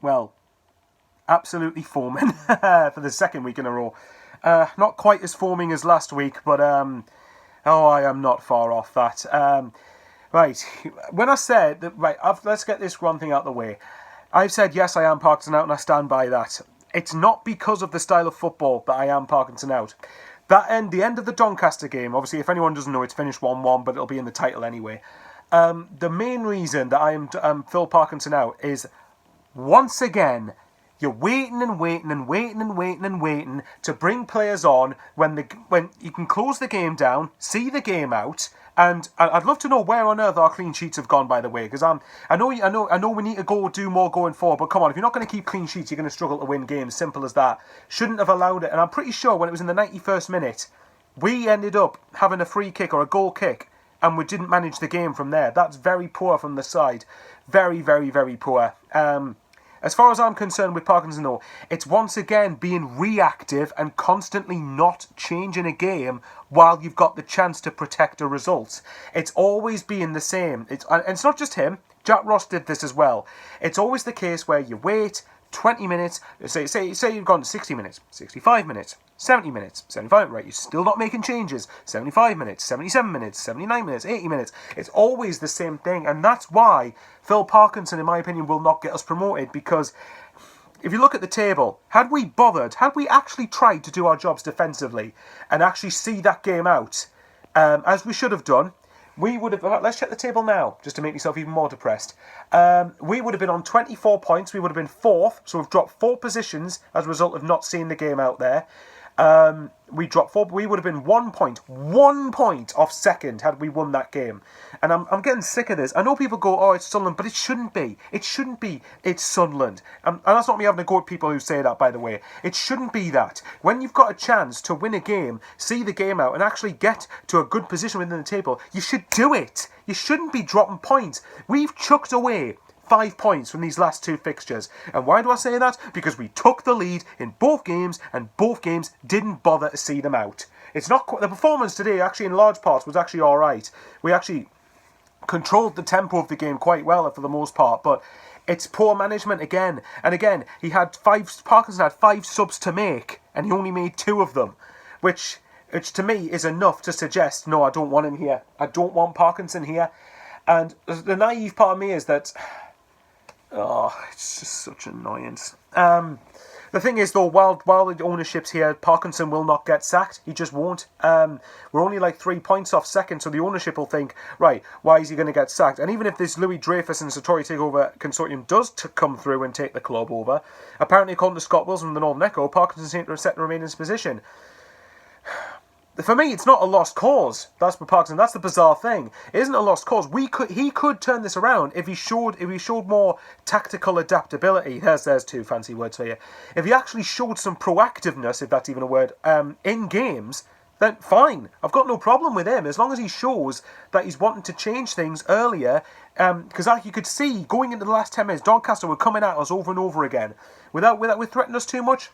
well, absolutely foaming for the second week in a row. Not quite as foaming as last week, but I am not far off that. Right, when I said that, right, let's get this one thing out of the way. I've said yes, I am Parkinson out, and I stand by that. It's not because of the style of football that I am Parkinson out. The end of the Doncaster game, obviously, if anyone doesn't know, it's finished 1-1, but it'll be in the title anyway. The main reason that I am Phil Parkinson out is, once again, you're waiting and waiting and waiting and waiting and waiting to bring players on when you can close the game down, see the game out. And I'd love to know where on earth our clean sheets have gone, by the way, because I know we need to do more going forward. But come on, if you're not going to keep clean sheets, you're going to struggle to win games. Simple as that. Shouldn't have allowed it. And I'm pretty sure when it was in the 91st minute, we ended up having a free kick or a goal kick, and we didn't manage the game from there. That's very poor from the side. Very, very, very poor. As far as I'm concerned with Parkinson, though, it's once again being reactive and constantly not changing a game while you've got the chance to protect a result. It's always being the same. And it's not just him. Jack Ross did this as well. It's always the case where you wait 20 minutes, say you've gone 60 minutes, 65 minutes, 70 minutes, 75, right, you're still not making changes, 75 minutes, 77 minutes, 79 minutes, 80 minutes. It's always the same thing, and that's why Phil Parkinson, in my opinion, will not get us promoted, because if you look at the table, had we actually tried to do our jobs defensively and actually see that game out, as we should have done, we would have... Let's check the table now, just to make myself even more depressed. We would have been on 24 points. We would have been 4th, so we've dropped 4 positions as a result of not seeing the game out there. We dropped 4. We would have been 1 point off second had we won that game. And I'm getting sick of this. I know people go, oh, it's Sunderland, but it shouldn't be. It shouldn't be. It's Sunderland. And that's not me having a go at people who say that, by the way. It shouldn't be that. When you've got a chance to win a game, see the game out, and actually get to a good position within the table, you should do it. You shouldn't be dropping points. We've chucked away 5 points from these last 2 fixtures. And why do I say that? Because we took the lead in both games, and both games didn't bother to see them out. It's not the performance today, actually, in large parts, was actually all right. We actually controlled the tempo of the game quite well for the most part, but it's poor management again. And again, Parkinson had 5 subs to make, and he only made 2 of them, which to me is enough to suggest, no, I don't want him here. I don't want Parkinson here. And the naive part of me is that... Oh, it's just such annoyance. The thing is, though, while the ownership's here, Parkinson will not get sacked. He just won't. We're only like 3 points off second, so the ownership will think, right, why is he going to get sacked? And even if this Louis Dreyfus and Satori Takeover Consortium does come through and take the club over, apparently, according to Scott Wilson from the Northern Echo, Parkinson's set to remain in his position. For me, it's not a lost cause. That's for Parkinson. That's the bizarre thing. It isn't a lost cause. He could turn this around if he showed more tactical adaptability. There's 2 fancy words for you. If he actually showed some proactiveness, if that's even a word, in games, then fine. I've got no problem with him as long as he shows that he's wanting to change things earlier. Because like you could see, going into the last 10 minutes, Doncaster were coming at us over and over again without threatening us too much.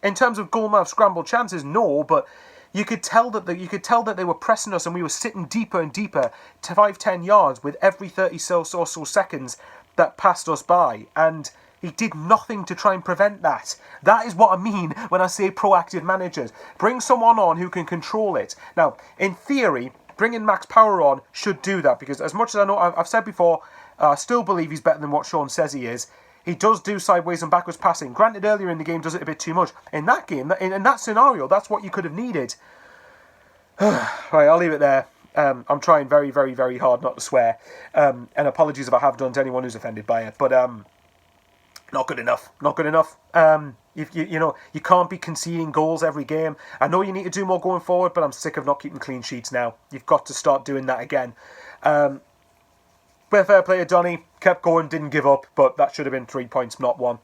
In terms of goalmouth scramble chances, no, but you could tell that they were pressing us, and we were sitting deeper and deeper to 5-10 yards with every 30 or so seconds that passed us by, and he did nothing to try and prevent that. That is what I mean when I say proactive managers. Bring someone on who can control it. Now, in theory, bringing Max Power on should do that, because as much as I know, I've said before, I still believe he's better than what Sean says he is. He does do sideways and backwards passing. Granted, earlier in the game does it a bit too much. In that game, in that scenario, that's what you could have needed. Right, I'll leave it there. I'm trying very, very, very hard not to swear. And apologies if I have done to anyone who's offended by it. But not good enough. Not good enough. You can't be conceding goals every game. I know you need to do more going forward, but I'm sick of not keeping clean sheets now. You've got to start doing that again. But fair play to Donny. Kept going, didn't give up, but that should have been 3 points, not 1.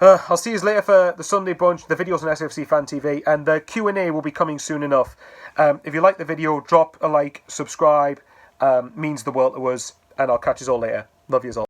I'll see you later for the Sunday brunch, the videos on SFC Fan TV, and the Q&A will be coming soon enough. If you like the video, drop a like, subscribe, means the world to us, and I'll catch you all later. Love you all.